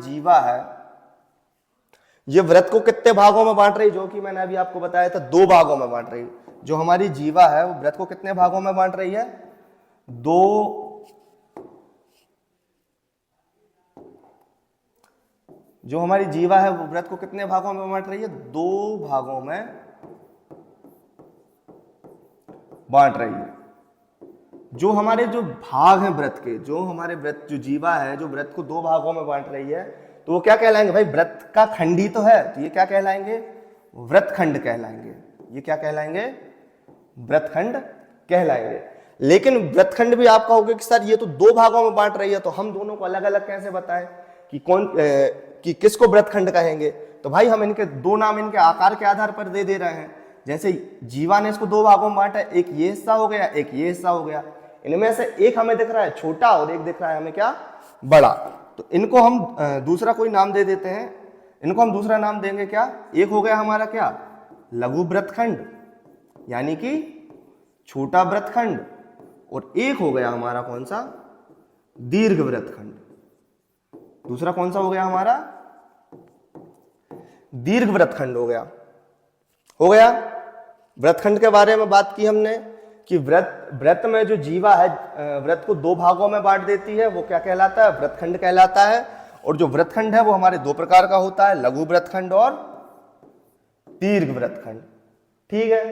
जीवा है ये व्रत को कितने भागों में बांट रही, जो कि मैंने अभी आपको बताया था 2 भागों में बांट रही। जो हमारी जीवा है वो व्रत को कितने भागों में बांट रही है, 2। जो हमारी जीवा है वो व्रत को कितने भागों में बांट रही है, 2 भागों में बांट रही है। जो हमारे जो भाग हैं व्रत के, जो हमारे व्रत जो जीवा है जो व्रत को 2 भागों में बांट रही है, तो वो क्या कहलाएंगे भाई, व्रत का खंड ही तो है, तो ये क्या कहलाएंगे, व्रत खंड कहलाएंगे। ये क्या कहलाएंगे, व्रत खंड कहलाएंगे। लेकिन व्रत खंड भी आपका होगा कि सर ये तो 2 भागों में बांट रही है, तो हम दोनों को अलग अलग कैसे बताएं कि कि किसको व्रत खंड कहेंगे। तो भाई हम इनके 2 नाम इनके आकार के आधार पर दे रहे हैं। जैसे जीवा ने इसको 2 भागों में बांटा, एक ये हिस्सा हो गया, एक ये हिस्सा हो गया। इनमें से एक हमें दिख रहा है छोटा और एक दिख रहा है हमें क्या, बड़ा। तो इनको हम दूसरा कोई नाम दे देते हैं। इनको हम दूसरा नाम देंगे क्या, एक हो गया हमारा क्या, लघु व्रत खंड यानी कि छोटा व्रत खंड, और एक हो गया हमारा कौन सा, दीर्घ व्रत खंड। दूसरा कौन सा हो गया हमारा, दीर्घ व्रत खंड हो गया। व्रत खंड के बारे में बात की हमने कि व्रत में जो जीवा है व्रत को 2 भागों में बांट देती है, वो क्या कहलाता है, व्रत खंड कहलाता है। और जो व्रत खंड है वो हमारे 2 प्रकार का होता है, लघु व्रत खंड और दीर्घ व्रत खंड। ठीक है।